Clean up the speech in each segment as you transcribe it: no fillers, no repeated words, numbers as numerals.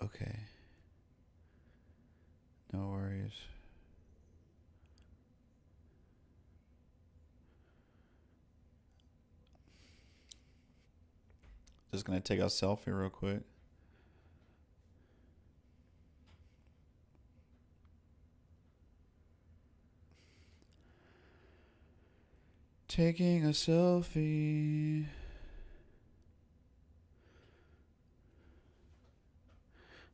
Okay. No worries. Just gonna take a selfie real quick. Taking a selfie.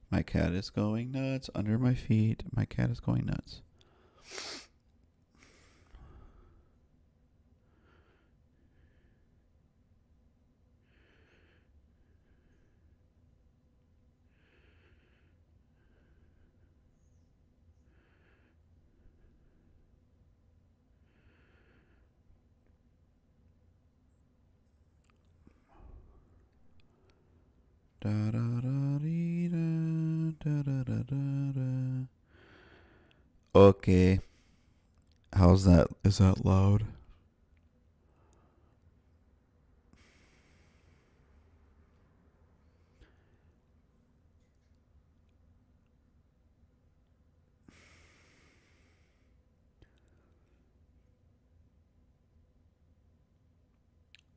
My cat is going nuts under my feet. My cat is going nuts. Da da da dee da da da da da. Okay. How's that? Is that loud?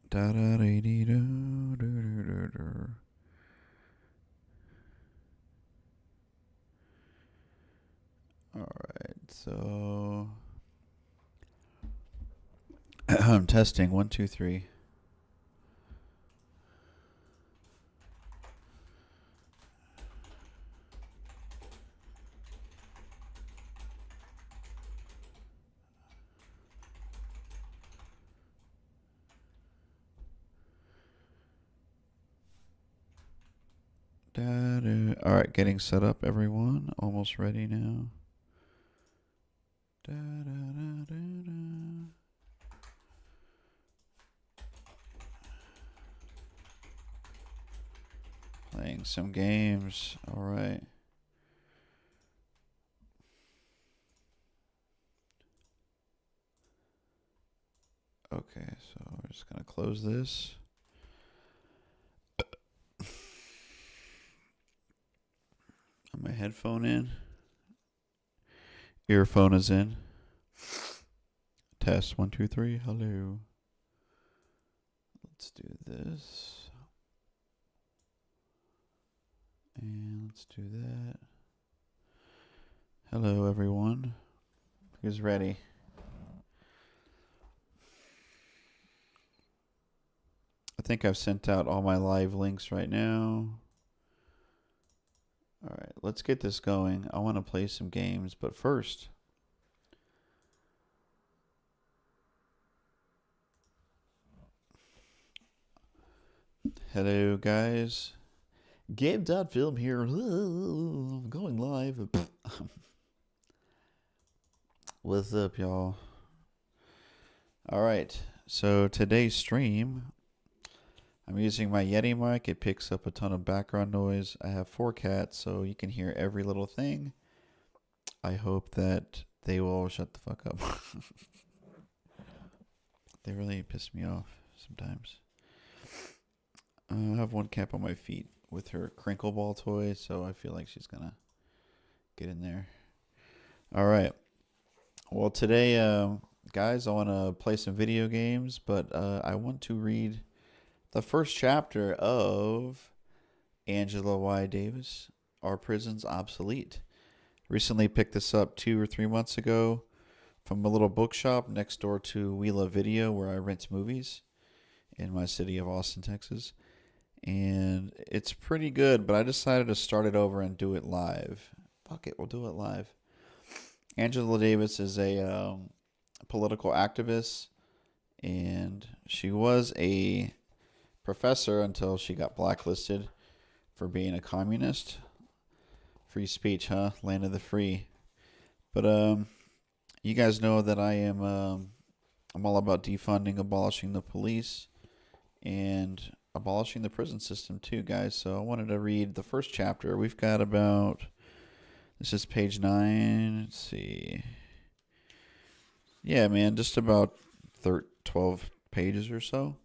Da da dee dee do do do do do. All right, so I'm testing 1, 2, 3. All right, getting set up, everyone. Almost ready now. Da, da, da, da, da. Playing some games. All right. Okay, so we're just going to close this. Put my headphone in. Earphone is in. Test 1, 2, 3. Hello. Let's do this. And let's do that. Hello, everyone. Who's ready? I think I've sent out all my live links right now. All right, let's get this going. I want to play some games, but first, hello, guys. Game.film here. I'm going live. What's up, y'all? All right, so today's stream, I'm using my Yeti mic. It picks up a ton of background noise. I have 4 cats, so you can hear every little thing. I hope that they will shut the fuck up. They really piss me off sometimes. I have one cat on my feet with her crinkle ball toy, so I feel like she's gonna get in there. All right. Well, today, guys, I want to play some video games, but I want to read the first chapter of Angela Y. Davis, Our Prison's Obsolete. Recently picked this up 2 or 3 months ago from a little bookshop next door to We Love Video, where I rent movies in my city of Austin, Texas. And it's pretty good, but I decided to start it over and do it live. Fuck it, we'll do it live. Angela Davis is a political activist, and she was a professor until she got blacklisted for being a communist. Free speech, huh? Land of the free. But you guys know that I'm all about defunding, abolishing the police, and abolishing the prison system too, guys. So I wanted to read the first chapter. We've got about, this is page 9. Let's see. Yeah, man, just about 12 pages or so.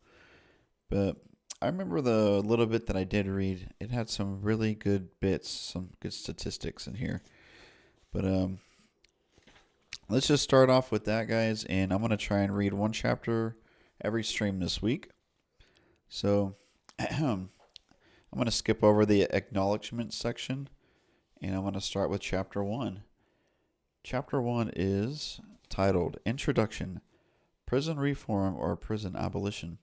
But I remember the little bit that I did read. It had some really good bits, some good statistics in here. But let's just start off with that, guys. And I'm gonna try and read one chapter every stream this week. So I'm gonna skip over the acknowledgement section, and I'm gonna start with chapter 1. Chapter 1 is titled Introduction: Prison Reform or Prison Abolition.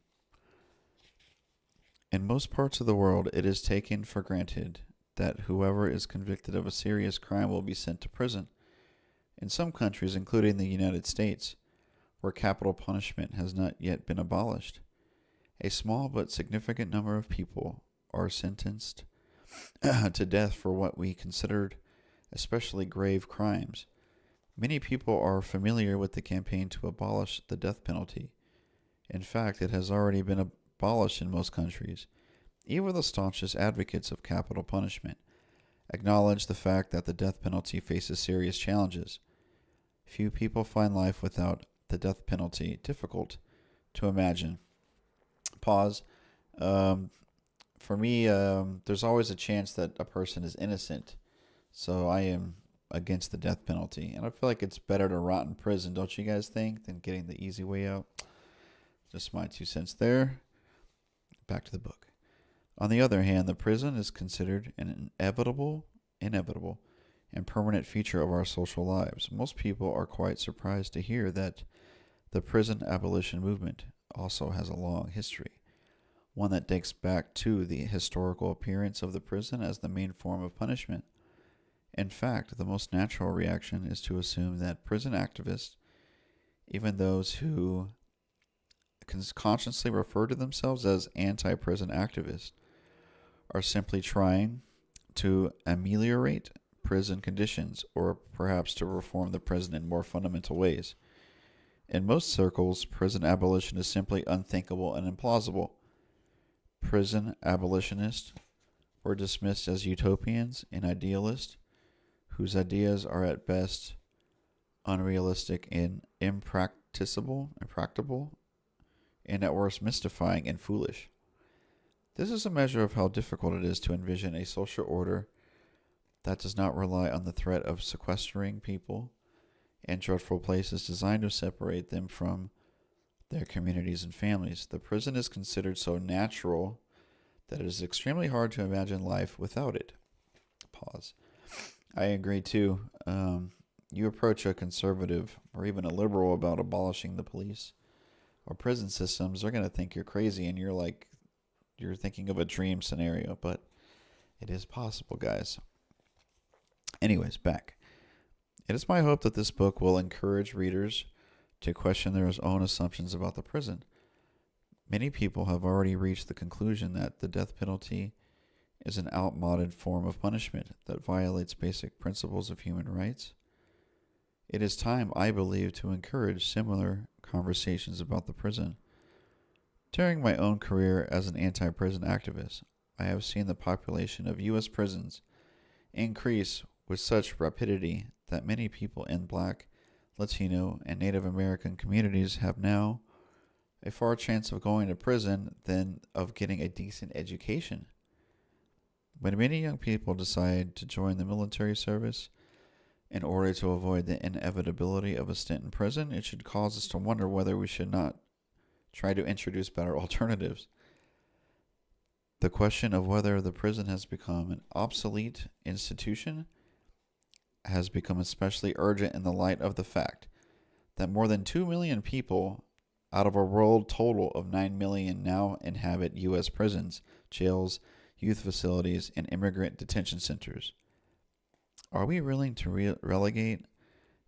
In most parts of the world, it is taken for granted that whoever is convicted of a serious crime will be sent to prison. In some countries, including the United States, where capital punishment has not yet been abolished, a small but significant number of people are sentenced to death for what we considered especially grave crimes. Many people are familiar with the campaign to abolish the death penalty. In fact, it has already been abolished in most countries. Even the staunchest advocates of capital punishment acknowledge the fact that the death penalty faces serious challenges. Few people find life without the death penalty difficult to imagine. Pause. For me, there's always a chance that a person is innocent, so I am against the death penalty. And I feel like it's better to rot in prison, don't you guys think, than getting the easy way out? Just my 2 cents there. Back to the book. On the other hand, the prison is considered an inevitable and permanent feature of our social lives. Most people are quite surprised to hear that the prison abolition movement also has a long history, one that dates back to the historical appearance of the prison as the main form of punishment. In fact, the most natural reaction is to assume that prison activists, even those who consciously refer to themselves as anti-prison activists, are simply trying to ameliorate prison conditions or perhaps to reform the prison in more fundamental ways. In most circles, prison abolition is simply unthinkable and implausible. Prison abolitionists were dismissed as utopians and idealists whose ideas are at best unrealistic and impracticable, and at worst mystifying and foolish. This is a measure of how difficult it is to envision a social order that does not rely on the threat of sequestering people in dreadful places designed to separate them from their communities and families. The prison is considered so natural that it is extremely hard to imagine life without it. Pause. I agree too. You approach a conservative or even a liberal about abolishing the police or prison systems, they're going to think you're crazy and you're thinking of a dream scenario, but it is possible, guys. Anyways, back. It is my hope that this book will encourage readers to question their own assumptions about the prison. Many people have already reached the conclusion that the death penalty is an outmoded form of punishment that violates basic principles of human rights. It is time, I believe, to encourage similar conversations about the prison. During my own career as an anti-prison activist, I have seen the population of U.S. prisons increase with such rapidity that many people in Black, Latino, and Native American communities have now a far chance of going to prison than of getting a decent education. When many young people decide to join the military service in order to avoid the inevitability of a stint in prison, it should cause us to wonder whether we should not try to introduce better alternatives. The question of whether the prison has become an obsolete institution has become especially urgent in the light of the fact that more than 2 million people out of a world total of 9 million now inhabit U.S. prisons, jails, youth facilities, and immigrant detention centers. Are we willing to relegate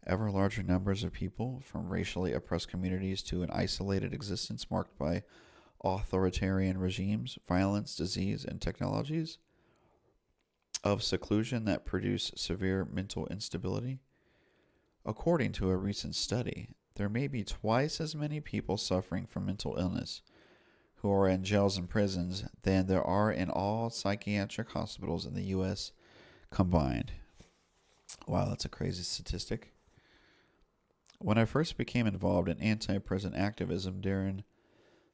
ever larger numbers of people from racially oppressed communities to an isolated existence marked by authoritarian regimes, violence, disease, and technologies of seclusion that produce severe mental instability? According to a recent study, there may be twice as many people suffering from mental illness who are in jails and prisons than there are in all psychiatric hospitals in the U.S. combined. Wow, that's a crazy statistic. When I first became involved in anti-prison activism during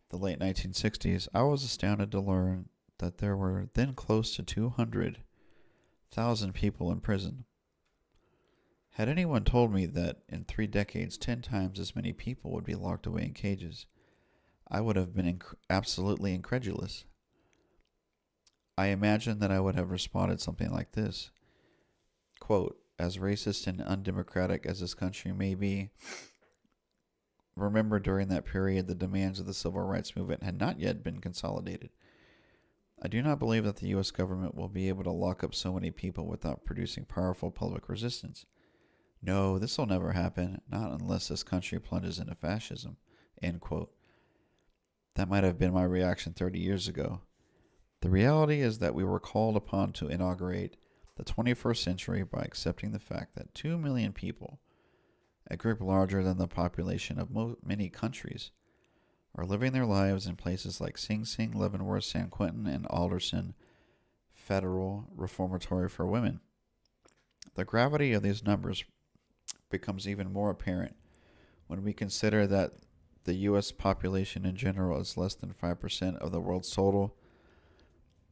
the late 1960s, I was astounded to learn that there were then close to 200,000 people in prison. Had anyone told me that in 3 decades, 10 times as many people would be locked away in cages, I would have been absolutely incredulous. I imagine that I would have responded something like this. Quote, as racist and undemocratic as this country may be, remember during that period the demands of the civil rights movement had not yet been consolidated. I do not believe that the U.S. government will be able to lock up so many people without producing powerful public resistance. No, this will never happen, not unless this country plunges into fascism. End quote. That might have been my reaction 30 years ago. The reality is that we were called upon to inaugurate the 21st century by accepting the fact that 2 million people, a group larger than the population of many countries, are living their lives in places like Sing Sing, Leavenworth, San Quentin, and Alderson Federal Reformatory for Women. The gravity of these numbers becomes even more apparent when we consider that the U.S. population in general is less than 5% of the world's total,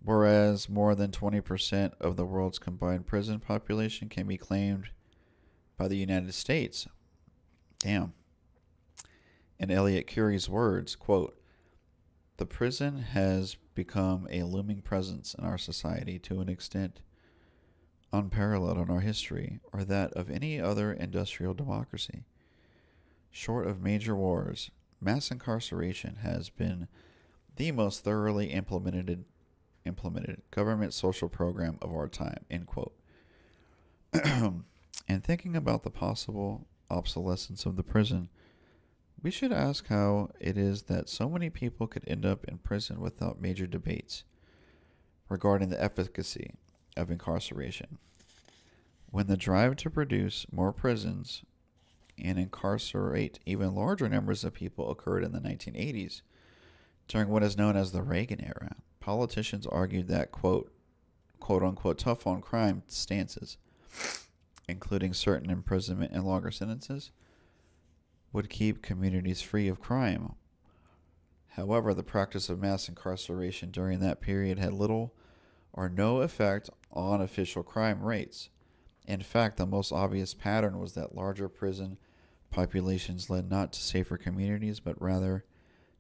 whereas more than 20% of the world's combined prison population can be claimed by the United States. Damn. In Elliot Curie's words, quote, the prison has become a looming presence in our society to an extent unparalleled in our history or that of any other industrial democracy. Short of major wars, mass incarceration has been the most thoroughly implemented government social program of our time, end quote. And thinking about the possible obsolescence of the prison, we should ask how it is that so many people could end up in prison without major debates regarding the efficacy of incarceration. When the drive to produce more prisons and incarcerate even larger numbers of people occurred in the 1980s, during what is known as the Reagan era, politicians argued that, quote unquote, tough on crime stances, including certain imprisonment and longer sentences, would keep communities free of crime. However, the practice of mass incarceration during that period had little or no effect on official crime rates. In fact, the most obvious pattern was that larger prison populations led not to safer communities, but rather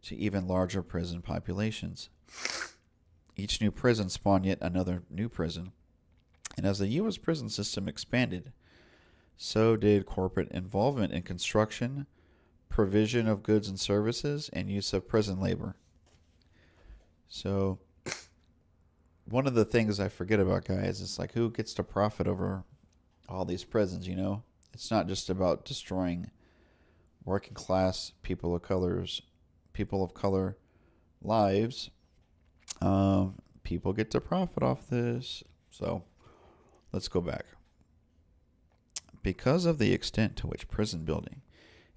to even larger prison populations. Each new prison spawned yet another new prison, and as the U.S. prison system expanded, so did corporate involvement in construction, provision of goods and services, and use of prison labor. So, one of the things I forget about, guys, is like who gets to profit over all these prisons, you know? It's not just about destroying working class people of color lives. People get to profit off this. So, let's go back. Because of the extent to which prison building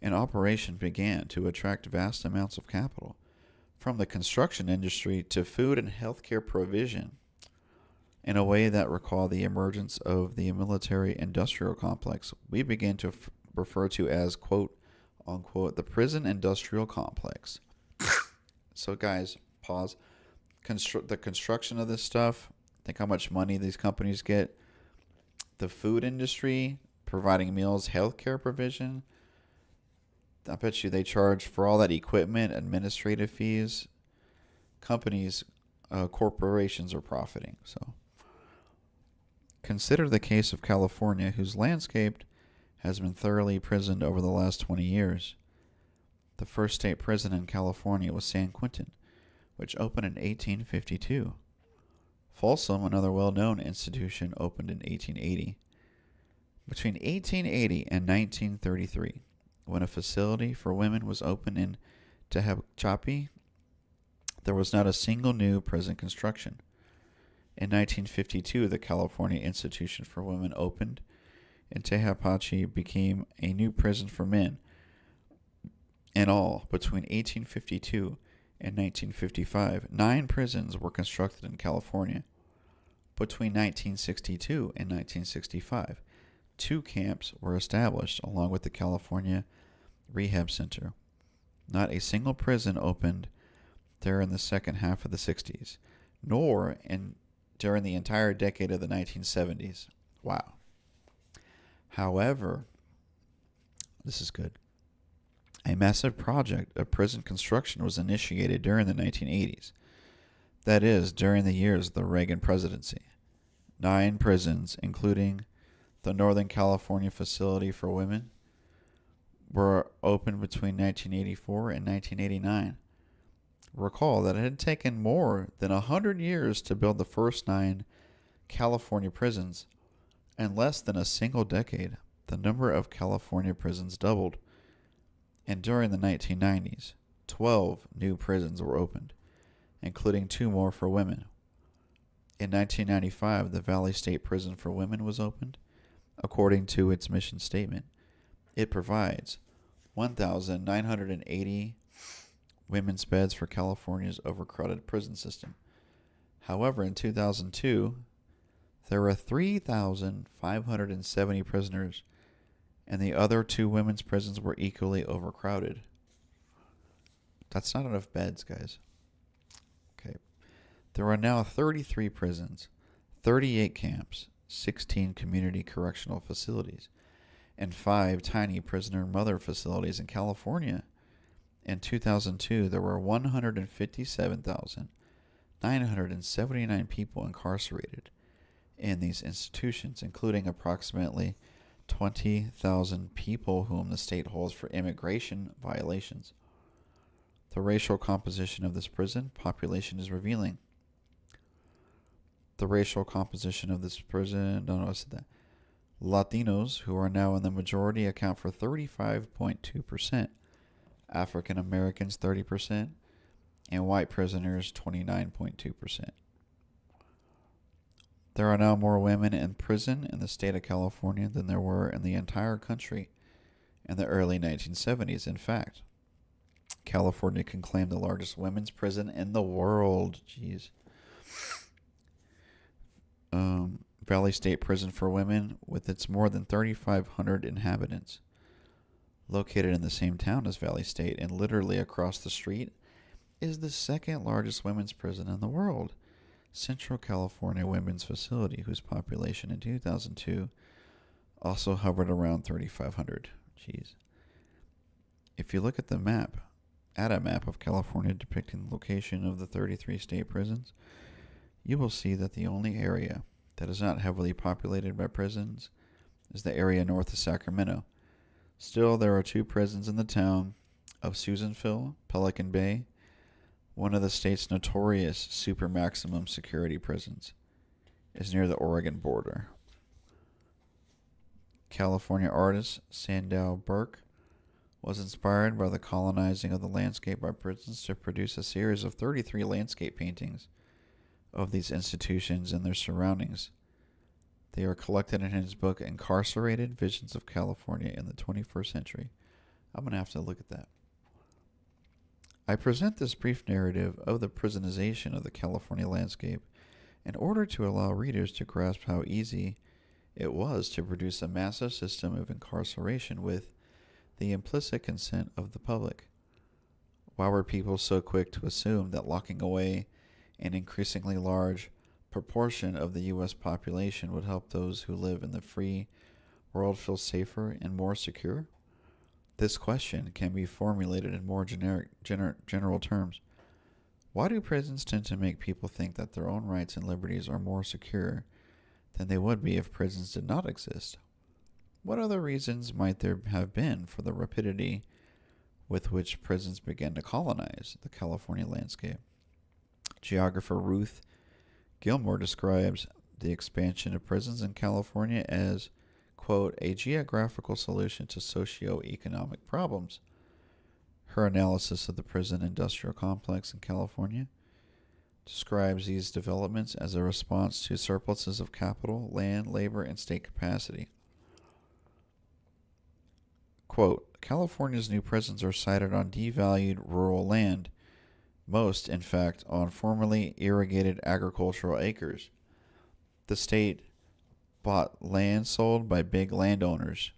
and operation began to attract vast amounts of capital, from the construction industry to food and healthcare provision, in a way that recalled the emergence of the military-industrial complex, we began to refer to as, quote, unquote, the prison industrial complex. So, guys, pause. The construction of this stuff, think how much money these companies get. The food industry, providing meals, healthcare provision, I bet you they charge for all that equipment, administrative fees. Companies, corporations are profiting. So, consider the case of California, whose landscape has been thoroughly prisoned over the last 20 years. The first state prison in California was San Quentin, which opened in 1852. Folsom, another well-known institution, opened in 1880. Between 1880 and 1933, when a facility for women was opened in Tehachapi, there was not a single new prison construction. In 1952, the California Institution for Women opened, and Tehachapi became a new prison for men. In all, between 1852 and 1955, 9 prisons were constructed in California. Between 1962 and 1965, 2 camps were established along with the California Rehab Center. Not a single prison opened there in the second half of the 60s, nor during the entire decade of the 1970s. Wow. However, this is good. A massive project of prison construction was initiated during the 1980s. That is, during the years of the Reagan presidency. 9 prisons, including the Northern California Facility for Women, were opened between 1984 and 1989. Recall that it had taken more than 100 years to build the first 9 California prisons. In less than a single decade, the number of California prisons doubled. And during the 1990s, 12 new prisons were opened, including 2 more for women. In 1995, the Valley State Prison for Women was opened. According to its mission statement, it provides 1,980 women's beds for California's overcrowded prison system. However, in 2002, there were 3,570 prisoners, and the other 2 women's prisons were equally overcrowded. That's not enough beds, guys. Okay. There are now 33 prisons, 38 camps, 16 community correctional facilities, and 5 tiny prisoner mother facilities in California. In 2002, there were 157,979 people incarcerated in these institutions, including approximately 20,000 people whom the state holds for immigration violations. The racial composition of this prison population is revealing. Latinos, who are now in the majority, account for 35.2%, African Americans 30%, and white prisoners 29.2%. There are now more women in prison in the state of California than there were in the entire country in the early 1970s. In fact, California can claim the largest women's prison in the world. Jeez. Valley State Prison for Women, with its more than 3,500 inhabitants, located in the same town as Valley State and literally across the street, is the second largest women's prison in the world. Central California Women's Facility, whose population in 2002 also hovered around 3,500. Jeez. If you look at a map of California depicting the location of the 33 state prisons, you will see that the only area that is not heavily populated by prisons is the area north of Sacramento. Still, there are 2 prisons in the town of Susanville, Pelican Bay, one of the state's notorious super maximum security prisons, is near the Oregon border. California artist Sandow Burke was inspired by the colonizing of the landscape by prisons to produce a series of 33 landscape paintings of these institutions and their surroundings. They are collected in his book, Incarcerated Visions of California in the 21st Century. I'm going to have to look at that. I present this brief narrative of the prisonization of the California landscape in order to allow readers to grasp how easy it was to produce a massive system of incarceration with the implicit consent of the public. Why were people so quick to assume that locking away an increasingly large proportion of the U.S. population would help those who live in the free world feel safer and more secure? This question can be formulated in more general terms. Why do prisons tend to make people think that their own rights and liberties are more secure than they would be if prisons did not exist? What other reasons might there have been for the rapidity with which prisons began to colonize the California landscape? Geographer Ruth Gilmore describes the expansion of prisons in California as, quote, a geographical solution to socio-economic problems. Her analysis of the prison industrial complex in California describes these developments as a response to surpluses of capital, land, labor, and state capacity. Quote, California's new prisons are sited on devalued rural land, most, in fact, on formerly irrigated agricultural acres. The state bought land sold by big landowners,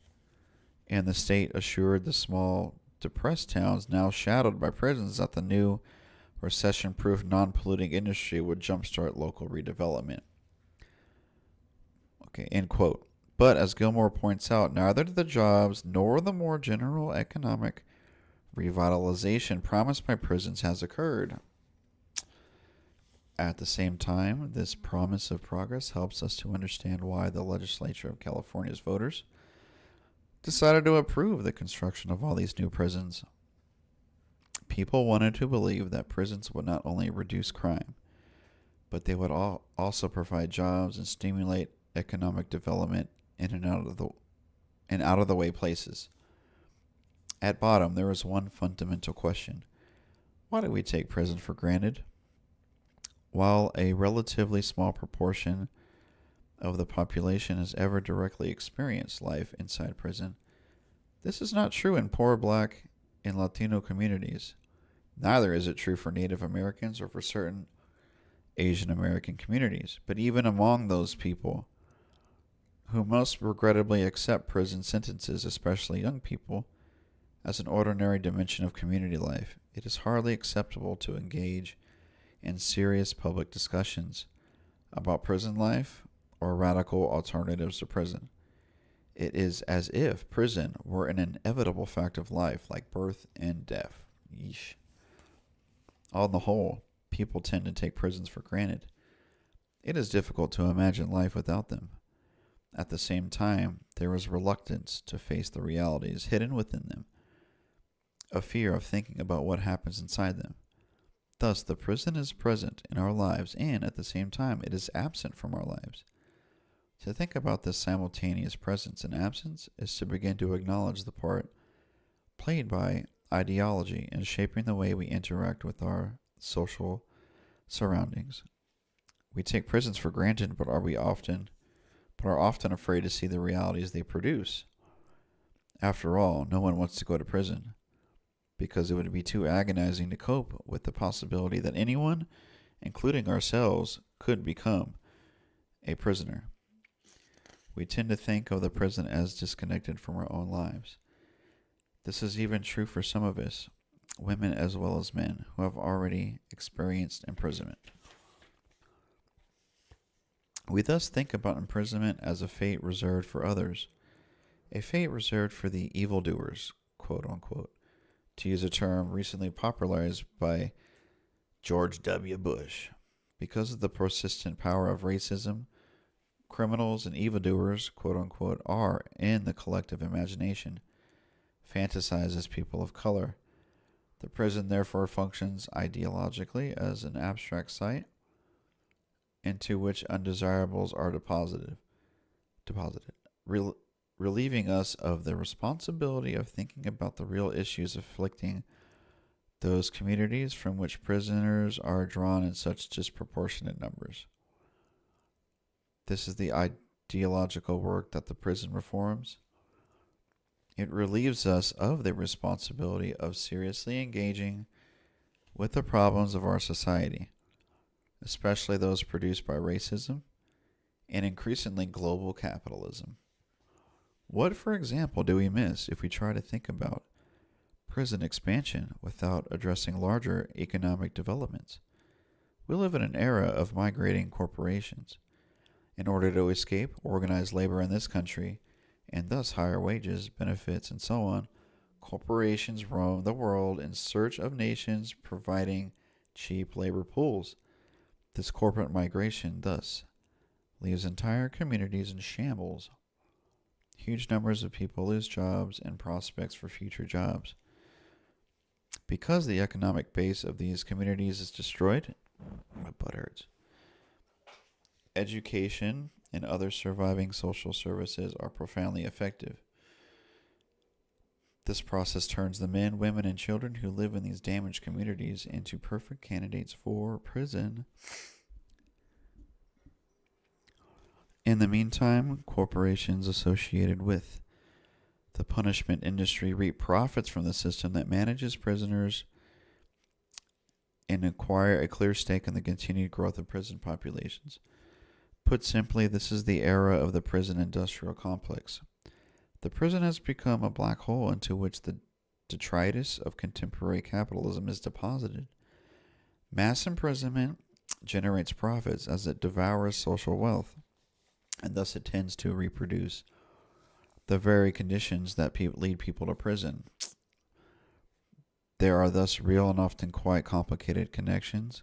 and the state assured the small, depressed towns now shadowed by prisons that the new recession-proof, non-polluting industry would jumpstart local redevelopment. Okay, end quote. But as Gilmore points out, neither the jobs nor the more general economic revitalization promised by prisons has occurred. At the same time, this promise of progress helps us to understand why the legislature of California's voters decided to approve the construction of all these new prisons. People wanted to believe that prisons would not only reduce crime, but they would also provide jobs and stimulate economic development in and out of the way places. At bottom, there is one fundamental question. Why do we take prison for granted? While a relatively small proportion of the population has ever directly experienced life inside prison, this is not true in poor Black and Latino communities. Neither is it true for Native Americans or for certain Asian American communities. But even among those people who most regrettably accept prison sentences, especially young people, as an ordinary dimension of community life, it is hardly acceptable to engage in serious public discussions about prison life or radical alternatives to prison. It is as if prison were an inevitable fact of life, like birth and death. Yeesh. On the whole, people tend to take prisons for granted. It is difficult to imagine life without them. At the same time, there is reluctance to face the realities hidden within them, a fear of thinking about what happens inside them. Thus, the prison is present in our lives, and at the same time, it is absent from our lives. To think about this simultaneous presence and absence is to begin to acknowledge the part played by ideology in shaping the way we interact with our social surroundings. We take prisons for granted, but are often afraid to see the realities they produce. After all, no one wants to go to prison, because it would be too agonizing to cope with the possibility that anyone, including ourselves, could become a prisoner. We tend to think of the prison as disconnected from our own lives. This is even true for some of us, women as well as men, who have already experienced imprisonment. We thus think about imprisonment as a fate reserved for others, a fate reserved for the evildoers, quote unquote, to use a term recently popularized by George W. Bush. Because of the persistent power of racism, criminals and evildoers, quote unquote, are, in the collective imagination, fantasized as people of color. The prison therefore functions ideologically as an abstract site into which undesirables are deposited, relieving us of the responsibility of thinking about the real issues afflicting those communities from which prisoners are drawn in such disproportionate numbers. This is the ideological work that the prison reforms. It relieves us of the responsibility of seriously engaging with the problems of our society, especially those produced by racism and increasingly global capitalism. What, for example, do we miss if we try to think about prison expansion without addressing larger economic developments? We live in an era of migrating corporations. In order to escape organized labor in this country, and thus higher wages, benefits, and so on, corporations roam the world in search of nations providing cheap labor pools. This corporate migration, thus, leaves entire communities in shambles. Huge numbers of people lose jobs and prospects for future jobs. Because the economic base of these communities is destroyed, my butt hurts. Education and other surviving social services are profoundly effective. This process turns the men, women, and children who live in these damaged communities into perfect candidates for prison. In the meantime, corporations associated with the punishment industry reap profits from the system that manages prisoners and acquire a clear stake in the continued growth of prison populations. Put simply, this is the era of the prison industrial complex. The prison has become a black hole into which the detritus of contemporary capitalism is deposited. Mass imprisonment generates profits as it devours social wealth, and thus it tends to reproduce the very conditions that lead people to prison. There are thus real and often quite complicated connections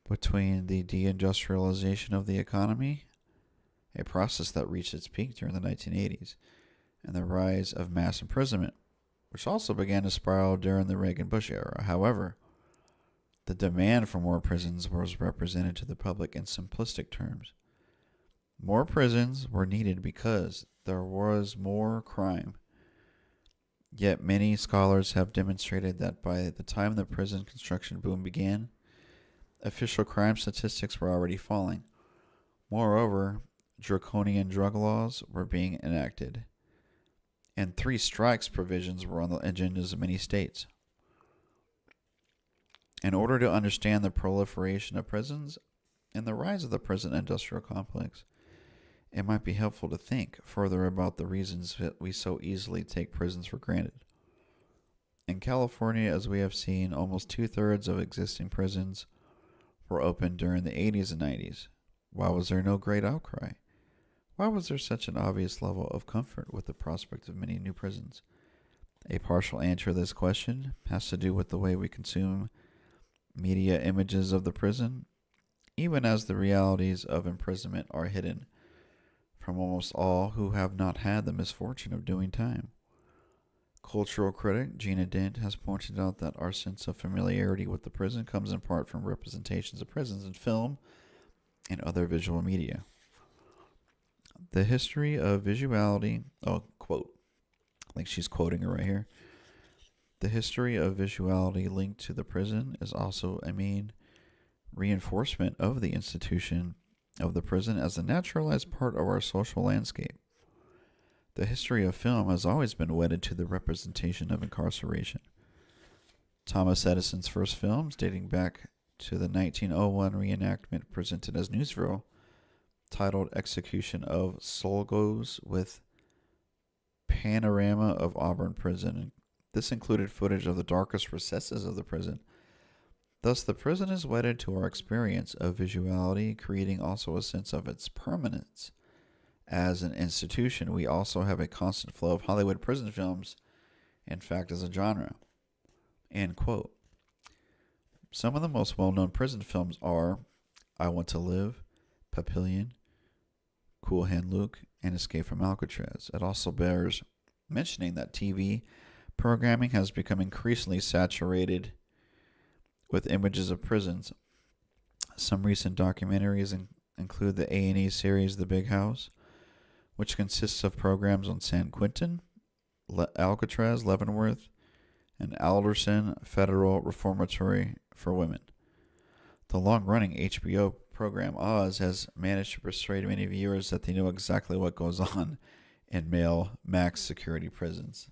between the deindustrialization of the economy, a process that reached its peak during the 1980s, and the rise of mass imprisonment, which also began to spiral during the Reagan-Bush era. However, the demand for more prisons was represented to the public in simplistic terms. More prisons were needed because there was more crime. Yet many scholars have demonstrated that by the time the prison construction boom began, official crime statistics were already falling. Moreover, draconian drug laws were being enacted, and 3 strikes provisions were on the agendas of many states. In order to understand the proliferation of prisons and the rise of the prison industrial complex, it might be helpful to think further about the reasons that we so easily take prisons for granted. In California, as we have seen, almost 2/3 of existing prisons were opened during the 80s and 90s. Why was there no great outcry? Why was there such an obvious level of comfort with the prospect of many new prisons? A partial answer to this question has to do with the way we consume media images of the prison, even as the realities of imprisonment are hidden from almost all who have not had the misfortune of doing time. Cultural critic Gina Dent has pointed out that our sense of familiarity with the prison comes in part from representations of prisons in film and other visual media. The history of visuality, quote, I think she's quoting her right here. The history of visuality linked to the prison is also a main reinforcement of the institution of the prison as a naturalized part of our social landscape. The history of film has always been wedded to the representation of incarceration. Thomas Edison's first films, dating back to the 1901 reenactment presented as newsreel, titled Execution of Solgos with Panorama of Auburn Prison. This included footage of the darkest recesses of the prison. Thus, the prison is wedded to our experience of visuality, creating also a sense of its permanence. As an institution, we also have a constant flow of Hollywood prison films, in fact, as a genre. End quote. Some of the most well-known prison films are I Want to Live, Papillion, Cool Hand Luke, and Escape from Alcatraz. It also bears mentioning that TV programming has become increasingly saturated with images of prisons. Some recent documentaries include the A&E series The Big House, which consists of programs on San Quentin, Alcatraz, Leavenworth, and Alderson Federal Reformatory for Women. The long-running HBO program Oz has managed to persuade many viewers that they know exactly what goes on in male max security prisons.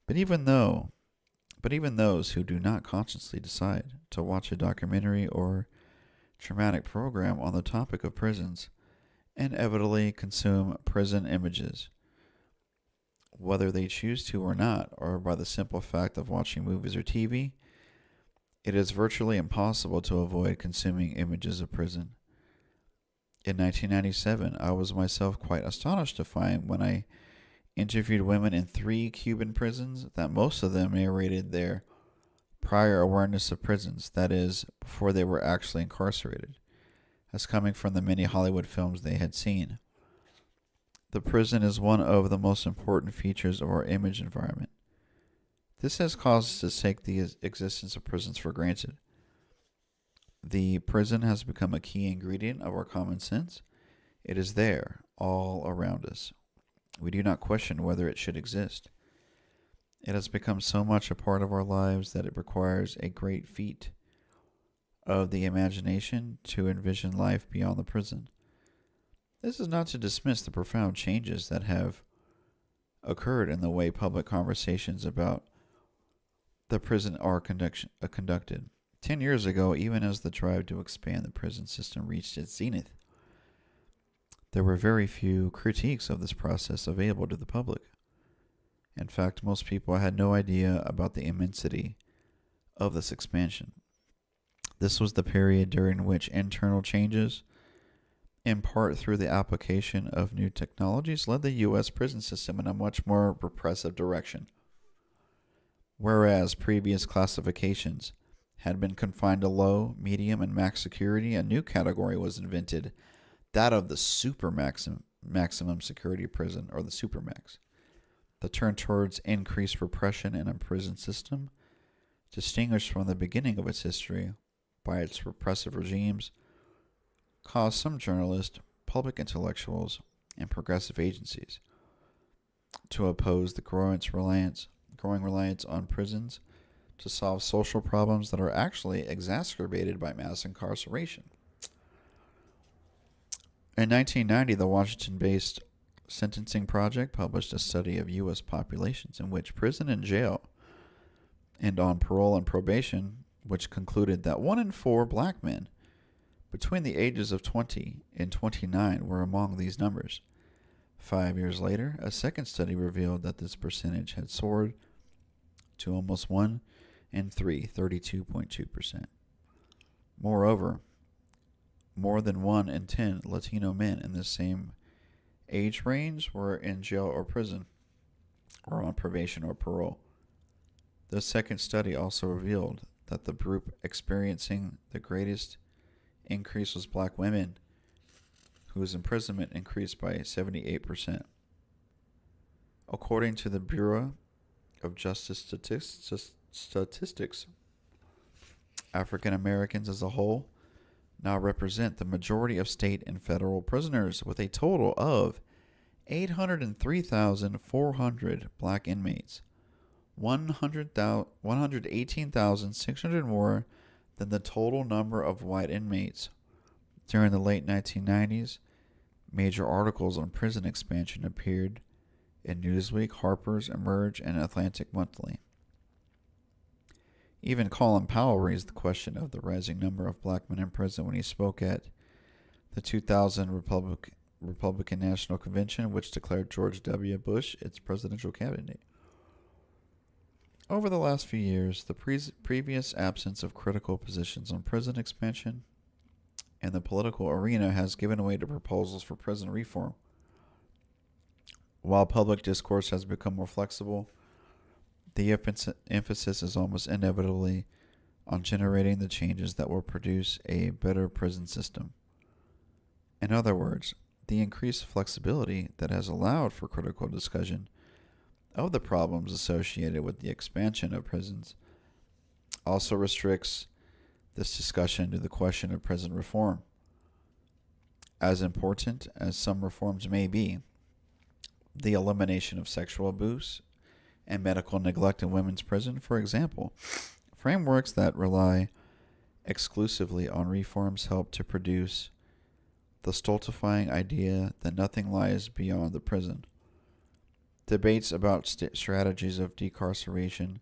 But even those who do not consciously decide to watch a documentary or dramatic program on the topic of prisons inevitably consume prison images, whether they choose to or not, or by the simple fact of watching movies or TV. It is virtually impossible to avoid consuming images of prison. In 1997, I was myself quite astonished to find, when I interviewed women in 3 Cuban prisons, that most of them narrated their prior awareness of prisons, that is, before they were actually incarcerated, as coming from the many Hollywood films they had seen. The prison is one of the most important features of our image environment. This has caused us to take the existence of prisons for granted. The prison has become a key ingredient of our common sense. It is there, all around us. We do not question whether it should exist. It has become so much a part of our lives that it requires a great feat of the imagination to envision life beyond the prison. This is not to dismiss the profound changes that have occurred in the way public conversations about the prison are conducted. 10 years ago, even as the drive to expand the prison system reached its zenith, there were very few critiques of this process available to the public. In fact, most people had no idea about the immensity of this expansion. This was the period during which internal changes, in part through the application of new technologies, led the U.S. prison system in a much more repressive direction. Whereas previous classifications had been confined to low, medium, and max security, a new category was invented, that of the maximum security prison, or the supermax. The turn towards increased repression in a prison system, distinguished from the beginning of its history by its repressive regimes, caused some journalists, public intellectuals, and progressive agencies to oppose the growing reliance on prisons to solve social problems that are actually exacerbated by mass incarceration. In 1990, the Washington-based Sentencing Project published a study of U.S. populations in which prison and jail and on parole and probation, which concluded that 1 in 4 black men between the ages of 20 and 29 were among these numbers. 5 years later, a second study revealed that this percentage had soared to almost 1 in 3, 32.2%. Moreover, more than 1 in 10 Latino men in the same age range were in jail or prison, or on probation or parole. The second study also revealed that the group experiencing the greatest increase was black women, whose imprisonment increased by 78%. According to the Bureau of Justice Statistics, African Americans as a whole now represent the majority of state and federal prisoners, with a total of 803,400 black inmates, 118,600 more than the total number of white inmates. During the late 1990s, major articles on prison expansion appeared in Newsweek, Harper's, Emerge, and Atlantic Monthly. Even Colin Powell raised the question of the rising number of black men in prison when he spoke at the 2000 Republican National Convention, which declared George W. Bush its presidential candidate. Over the last few years, the previous absence of critical positions on prison expansion and the political arena has given way to proposals for prison reform. While public discourse has become more flexible, the emphasis is almost inevitably on generating the changes that will produce a better prison system. In other words, the increased flexibility that has allowed for critical discussion of the problems associated with the expansion of prisons also restricts this discussion to the question of prison reform. As important as some reforms may be, the elimination of sexual abuse and medical neglect in women's prison, for example, frameworks that rely exclusively on reforms help to produce the stultifying idea that nothing lies beyond the prison. Debates about strategies of decarceration,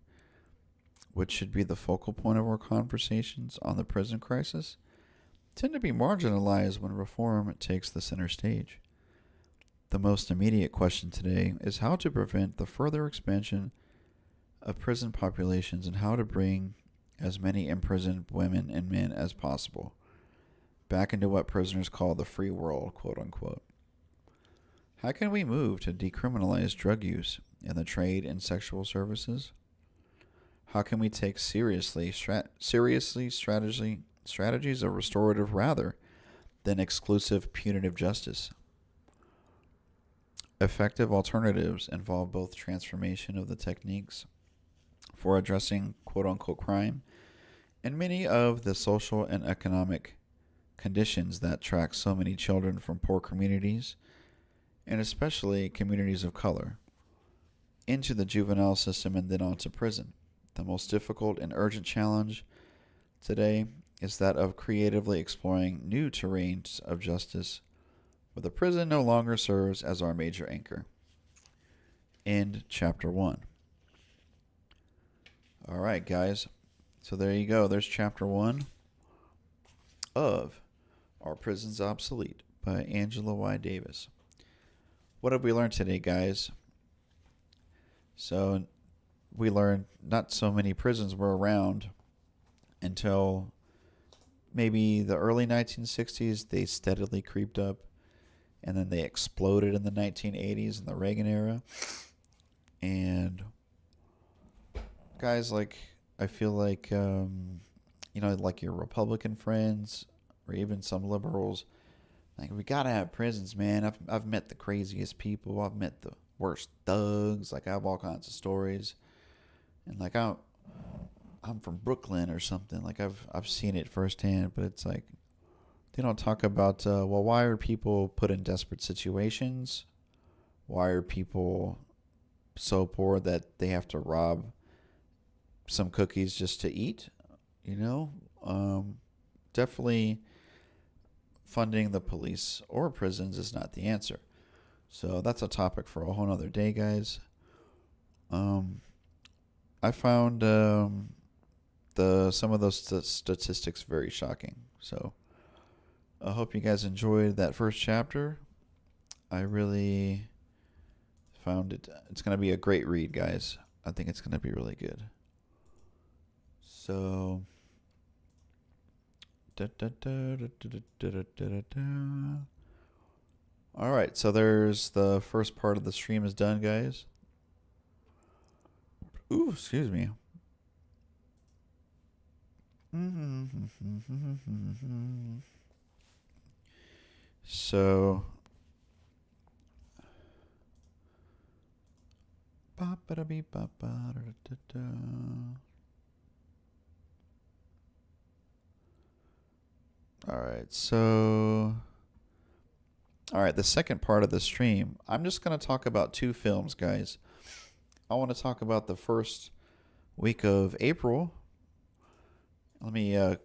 which should be the focal point of our conversations on the prison crisis, tend to be marginalized when reform takes the center stage. The most immediate question today is how to prevent the further expansion of prison populations and how to bring as many imprisoned women and men as possible back into what prisoners call the free world, quote unquote. How can we move to decriminalize drug use and the trade in sexual services? How can we take seriously strategies of restorative rather than exclusive punitive justice? Effective alternatives involve both transformation of the techniques for addressing quote-unquote crime and many of the social and economic conditions that track so many children from poor communities, and especially communities of color, into the juvenile system and then on to prison. The most difficult and urgent challenge today is that of creatively exploring new terrains of justice where the prison no longer serves as our major anchor. End chapter 1. All right, guys. So there you go. There's chapter 1 of Are Prisons Obsolete by Angela Y. Davis. What have we learned today, guys? So we learned not so many prisons were around until maybe the early 1960s, they steadily creeped up, and then they exploded in the 1980s in the Reagan era. And guys, like, I feel like, like your Republican friends or even some liberals, like, we gotta have prisons, man. I've met the craziest people. I've met the worst thugs. Like, I have all kinds of stories, and like I'm from Brooklyn or something. Like, I've seen it firsthand. But it's like they don't talk about well, why are people put in desperate situations? Why are people so poor that they have to rob some cookies just to eat? You know, definitely funding the police or prisons is not the answer. So that's a topic for a whole nother day, guys. Um, I found the some of those statistics very shocking. So I hope you guys enjoyed that first chapter. I really found it. It's gonna be a great read, guys. I think it's gonna be really good. So. All right, so there's the first part of the stream is done, guys. Ooh, excuse me. So, all right, so, all right, the second part of the stream, I'm just going to talk about two films, guys. I want to talk about the first week of April. Let me a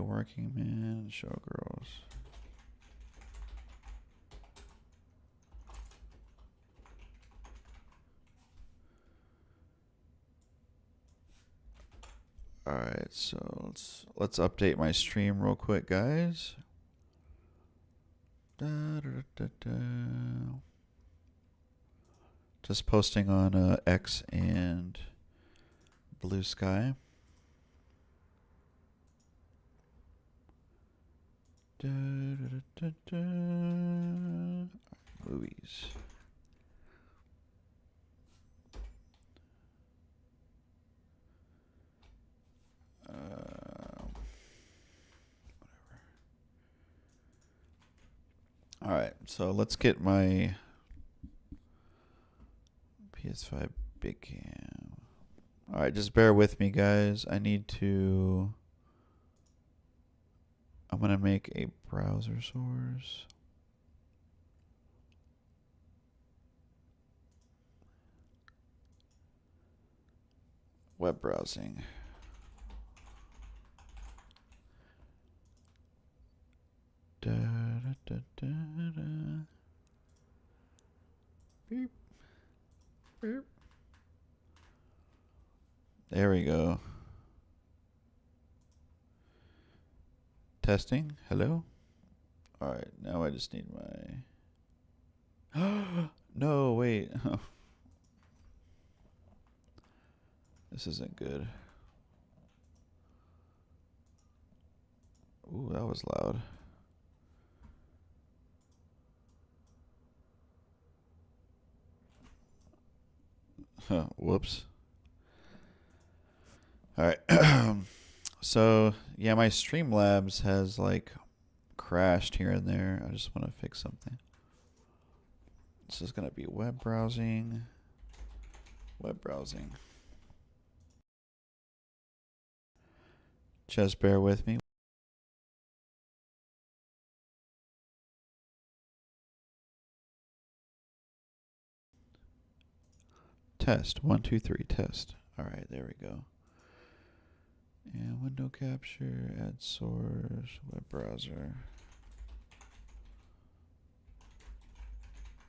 working man, showgirls. All right, so let's update my stream real quick, guys. Just posting on X and Blue Sky. Movies. All right, so let's get my PS5 big cam. All right, just bear with me, guys. I'm gonna make a browser source. Web browsing. Da, da, da, da, da. Beep. Beep. There we go. Testing. Hello. All right. Now I just need my. No, wait. This isn't good. Ooh, that was loud. Whoops. All right. So, yeah, my Streamlabs has like crashed here and there. I just want to fix something. This is going to be web browsing. Web browsing. Just bear with me. Test. 1, 2, 3. Test. All right, there we go. And window capture, add source, web browser.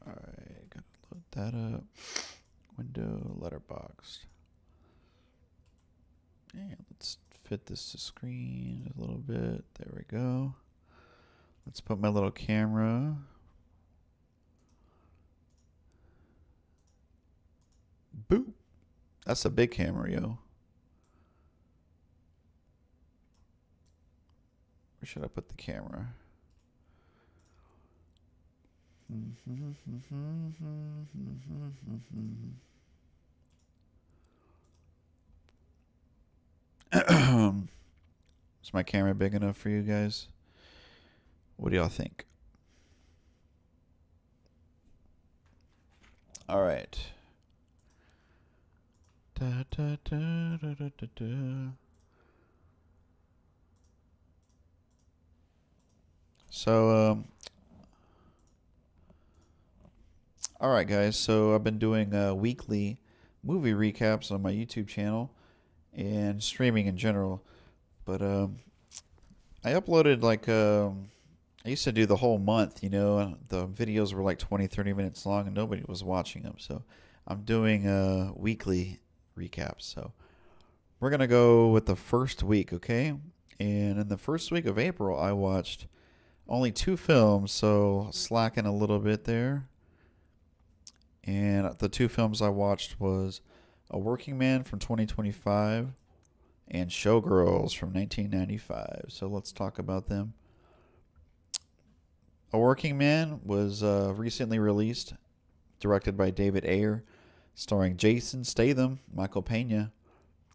All right, gotta load that up. Window letterbox. And let's fit this to screen a little bit. There we go. Let's put my little camera. Boop. That's a big camera, yo. Where should I put the camera? Is my camera big enough for you guys? What do y'all think? All right. Da, da, da, da, da, da, da. So, all right, guys. So I've been doing weekly movie recaps on my YouTube channel and streaming in general. But I uploaded I used to do the whole month, you know. The videos were like 20, 30 minutes long and nobody was watching them. So I'm doing weekly recaps. So we're going to go with the first week, okay? And in the first week of April, I watched only 2 films, so slacking a little bit there. And the 2 films I watched was A Working Man from 2025 and Showgirls from 1995. So let's talk about them. A Working Man was recently released, directed by David Ayer, starring Jason Statham, Michael Pena,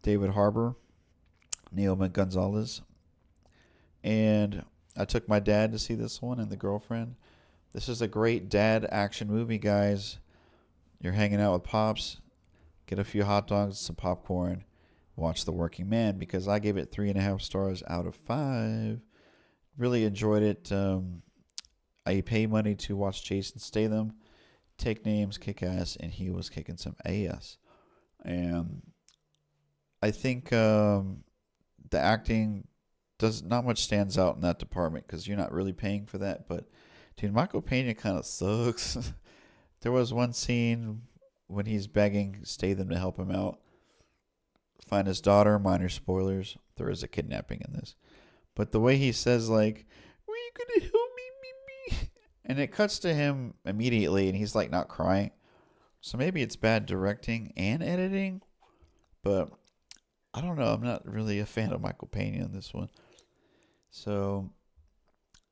David Harbour, Naomi Gonzalez. And I took my dad to see this one and the girlfriend. This is a great dad action movie, guys. You're hanging out with Pops, get a few hot dogs, some popcorn, watch The Working Man, because I gave it 3.5 stars out of 5. Really enjoyed it. I pay money to watch Jason Statham take names, kick ass, and he was kicking some ass. And I think the acting does not much stands out in that department because you're not really paying for that. But dude, Michael Pena kind of sucks. There was one scene when he's begging Statham to help him out, find his daughter. Minor spoilers. There is a kidnapping in this, but the way he says like, "Are you gonna help me?" And it cuts to him immediately, and he's like not crying. So maybe it's bad directing and editing, but I don't know. I'm not really a fan of Michael Pena in this one. So,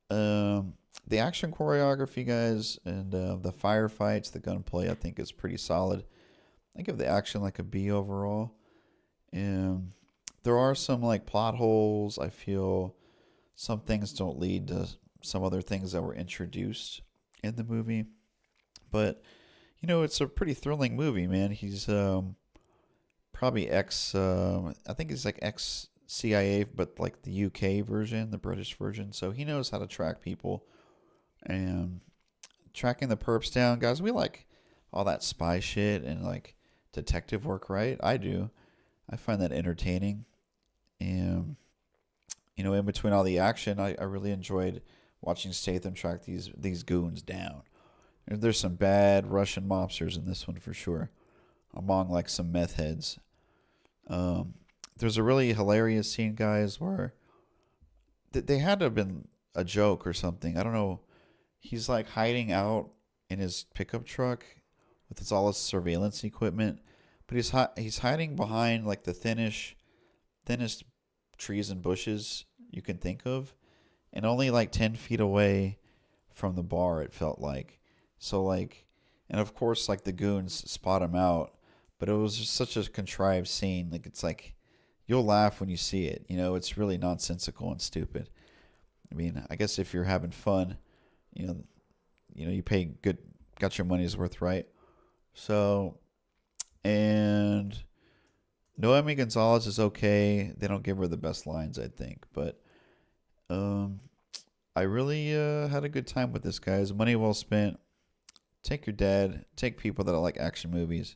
the action choreography, guys, and the firefights, the gunplay, I think is pretty solid. I give the action like a B overall. And there are some like plot holes. I feel some things don't lead to some other things that were introduced in the movie. But, you know, it's a pretty thrilling movie, man. He's probably I think he's like ex-CIA, but like the UK version, the British version. So he knows how to track people. And tracking the perps down, guys, we like all that spy shit and like detective work, right? I do. I find that entertaining. And, you know, in between all the action, I really enjoyed watching Statham track these goons down. There's some bad Russian mobsters in this one for sure, among like some meth heads. There's a really hilarious scene, guys, where they had to have been a joke or something. I don't know. He's like hiding out in his pickup truck with all his surveillance equipment, but he's hiding behind like the thinnest trees and bushes you can think of, and only like 10 feet away from the bar. It felt like so like, and of course like the goons spot him out, but it was just such a contrived scene. Like it's like you'll laugh when you see it. You know, it's really nonsensical and stupid. I mean, I guess if you're having fun, you know, you pay good, got your money's worth, right? So, and Noemi Gonzalez is okay. They don't give her the best lines, I think, but I really had a good time with this, guys. Money well spent. Take your dad. Take people that like action movies.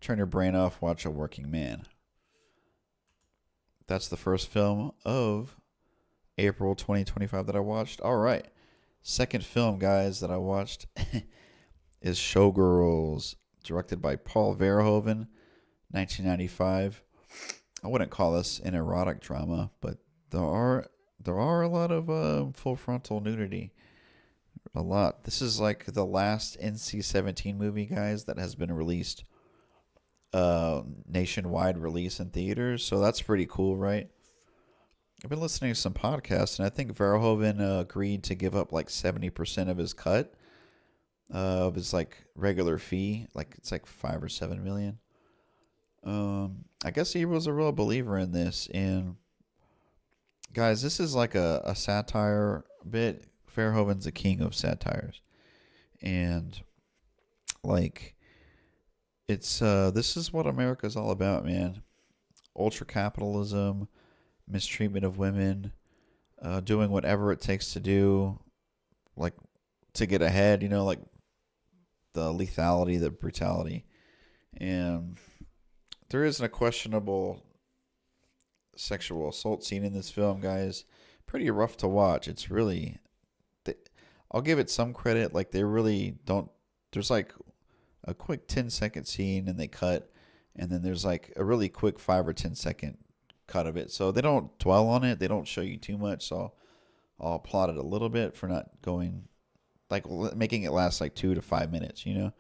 Turn your brain off. Watch A Working Man. That's the first film of April 2025 that I watched. All right. Second film, guys, that I watched is Showgirls, directed by Paul Verhoeven, 1995. I wouldn't call this an erotic drama, but there are there are a lot of full frontal nudity. A lot. This is like the last NC-17 movie, guys, that has been released nationwide release in theaters. So that's pretty cool, right? I've been listening to some podcasts, and I think Verhoeven agreed to give up like 70% of his cut of his like regular fee, like it's like 5 or 7 million. I guess he was a real believer in this. And guys, this is like a satire bit. Verhoeven's a king of satires, and like it's this is what America's all about, man. Ultra capitalism, mistreatment of women, doing whatever it takes to do, like to get ahead. You know, like the lethality, the brutality, and there isn't a questionable sexual assault scene in this film, guys. Pretty rough to watch. It's really, I'll give it some credit. Like they really don't. There's like a quick 10-second scene and they cut, and then there's like a really quick 5 or 10 second cut of it. So they don't dwell on it. They don't show you too much. So I'll applaud it a little bit for not going like making it last like 2 to 5 minutes. You know.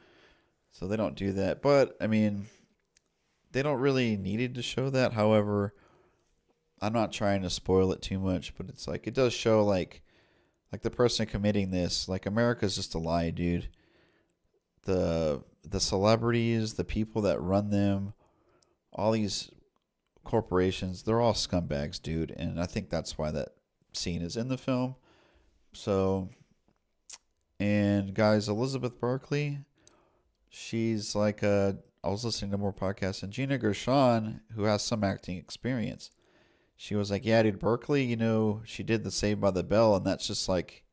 So they don't do that. But I mean, they don't really needed to show that. However, I'm not trying to spoil it too much, but it's like it does show like the person committing this, like America's just a lie, dude. The celebrities, the people that run them, all these corporations, they're all scumbags, dude. And I think that's why that scene is in the film. So, and guys, Elizabeth Berkley, she's like I was listening to more podcasts, and Gina Gershon, who has some acting experience, she was like, yeah, dude, Berkeley, you know, she did the Saved by the Bell, and that's just like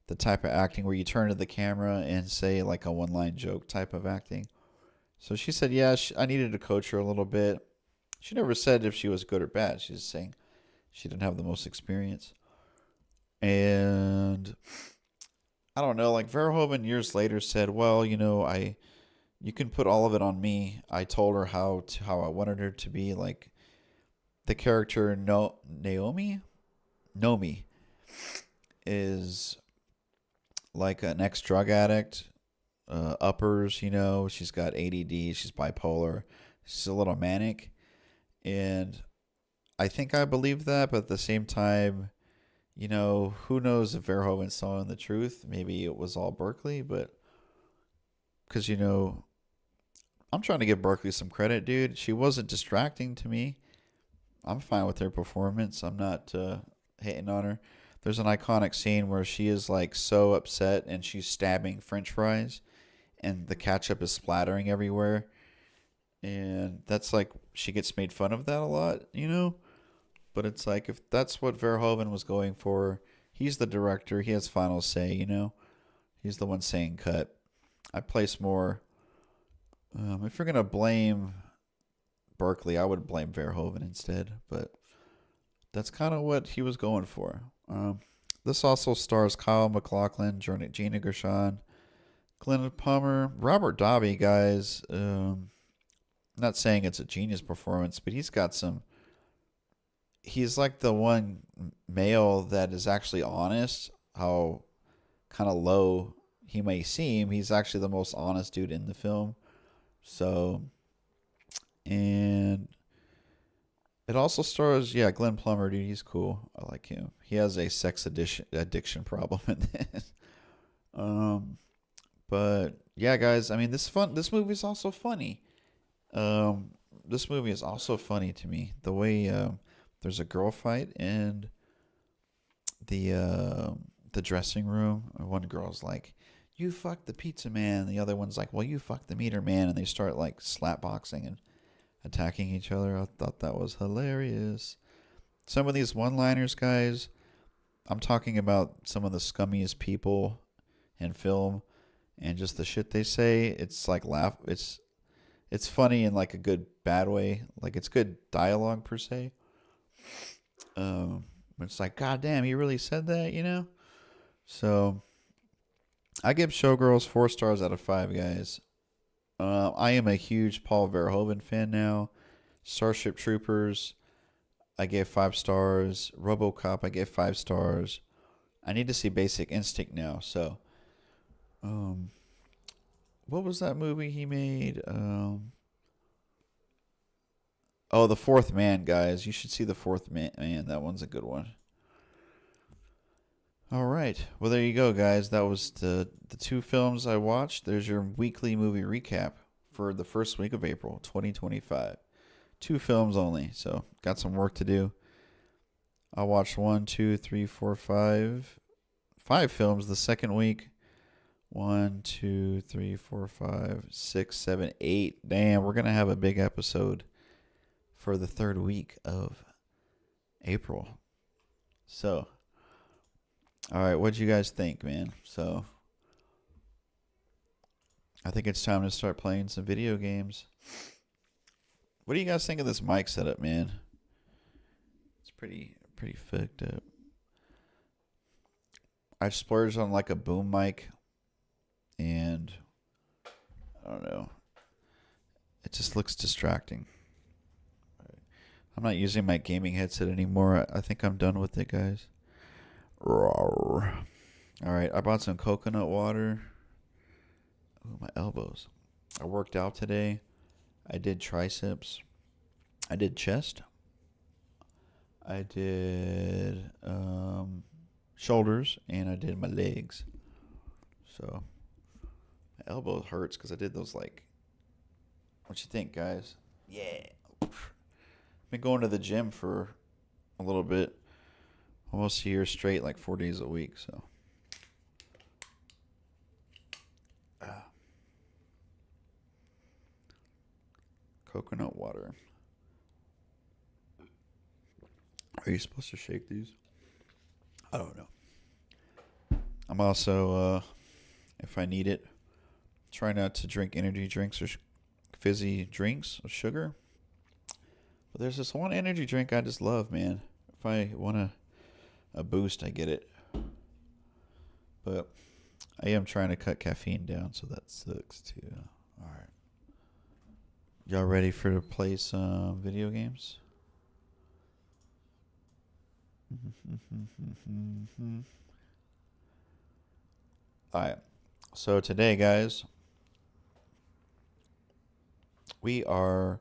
the type of acting where you turn to the camera and say like a one line joke type of acting. So she said, yeah, I needed to coach her a little bit. She never said if she was good or bad. She's just saying she didn't have the most experience. And I don't know, like Verhoeven years later said, well, you know, you can put all of it on me. I told her how I wanted her to be. Like the character Naomi Nomi is like an ex drug addict, uppers. You know, she's got ADD. She's bipolar. She's a little manic, and I think I believe that. But at the same time, you know, who knows if Verhoeven's telling the truth? Maybe it was all Berkeley, but because you know, I'm trying to give Berkeley some credit, dude. She wasn't distracting to me. I'm fine with her performance. I'm not hating on her. There's an iconic scene where she is like so upset and she's stabbing French fries, and the ketchup is splattering everywhere. And that's like she gets made fun of that a lot, you know. But it's like if that's what Verhoeven was going for, he's the director. He has final say, you know. He's the one saying cut. I place more. If you're gonna blame Berkeley, I would blame Verhoeven instead. But that's kind of what he was going for. This also stars Kyle MacLachlan, Gina Gershon, Glenn Plummer, Robert Davi, guys. Not saying it's a genius performance, but he's got some. He's like the one male that is actually honest. How kind of low he may seem, he's actually the most honest dude in the film. So, and it also stars, yeah, Glenn Plummer, dude. He's cool. I like him. He has a addiction problem in this. Um, but yeah, guys. I mean, This movie is also funny. This movie is also funny to me. The way there's a girl fight in the dressing room. One girl's like, "You fucked the pizza man." The other one's like, "Well, you fucked the meter man," and they start like slap boxing and attacking each other. I thought that was hilarious. Some of these one-liners, guys, I'm talking about some of the scummiest people in film, and just the shit they say. It's like it's funny in like a good bad way. Like it's good dialogue per se. It's like, God damn, he really said that, you know? So I give Showgirls 4 stars out of 5, guys. I am a huge Paul Verhoeven fan now. Starship Troopers, I gave 5 stars. RoboCop, I gave 5 stars. I need to see Basic Instinct now. So, um, what was that movie he made? Oh, The Fourth Man, guys. You should see The Fourth Man. That one's a good one. All right. Well, there you go, guys. That was the 2 films I watched. There's your weekly movie recap for the first week of April 2025. 2 films only, so got some work to do. I watched 5 films the second week. 8. Damn, we're gonna have a big episode for the third week of April. So, all right, what'd you guys think, man? So, I think it's time to start playing some video games. What do you guys think of this mic setup, man? It's pretty fucked up. I splurged on like a boom mic, and I don't know. It just looks distracting. I'm not using my gaming headset anymore. I think I'm done with it, guys. All right, I bought some coconut water. Ooh, my elbows. I worked out today. I did triceps. I did chest. I did shoulders, and I did my legs. So my elbow hurts because I did those like. What you think, guys? Yeah. Been going to the gym for a little bit, almost a year straight, like 4 days a week. So. Coconut water. Are you supposed to shake these? I don't know. I'm also, if I need it, try not to drink energy drinks or fizzy drinks with sugar. But there's this one energy drink I just love, man. If I want a boost, I get it. But I am trying to cut caffeine down, so that sucks too. All right. Y'all ready to play some video games? All right. So today, guys, we are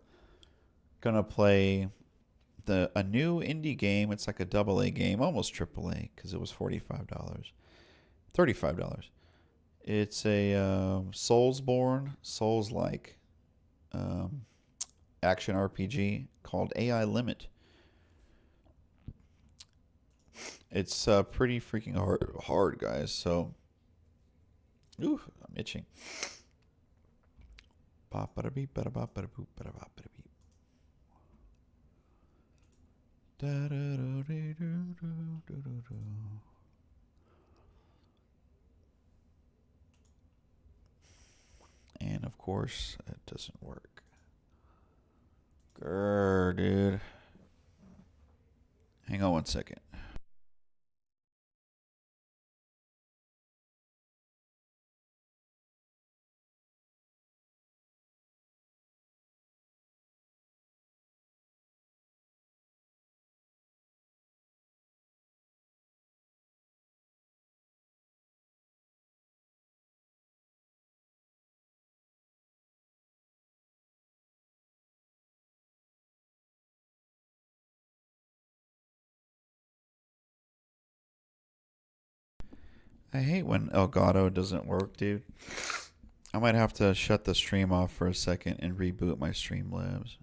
gonna play a new indie game. It's like a AA game, almost AAA, because it was $45, $35. It's a Soulsborne, Souls-like action RPG called AI Limit. It's pretty freaking hard, guys. So, ooh, I'm itching. And of course, it doesn't work. Grr, dude. Hang on 1 second. I hate when Elgato doesn't work, dude. I might have to shut the stream off for a second and reboot my Streamlabs.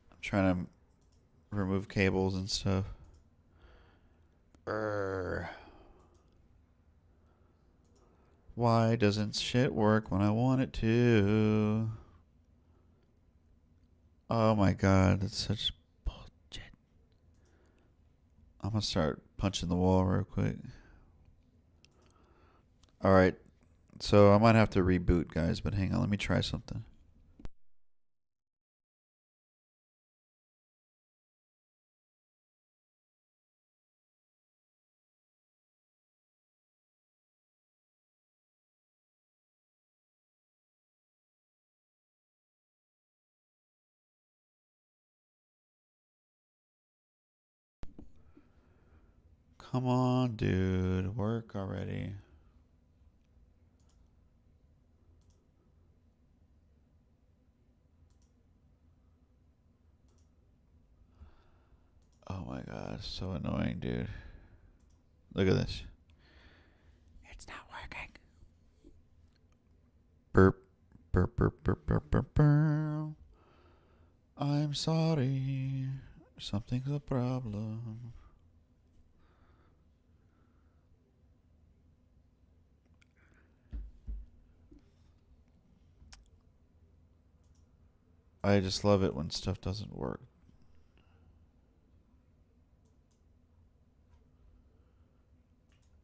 I'm trying to remove cables and stuff. Urgh. Why doesn't shit work when I want it to? Oh my god, that's such bullshit. I'm gonna start punching the wall real quick. Alright, so I might have to reboot, guys, but hang on, let me try something. Come on, dude, work already. Oh my god, so annoying, dude. Look at this. It's not working. Burp, burp, burp, burp, burp, burp, burp. I'm sorry. Something's a problem. I just love it when stuff doesn't work.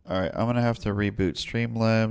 Alright, I'm gonna have to reboot Streamlabs.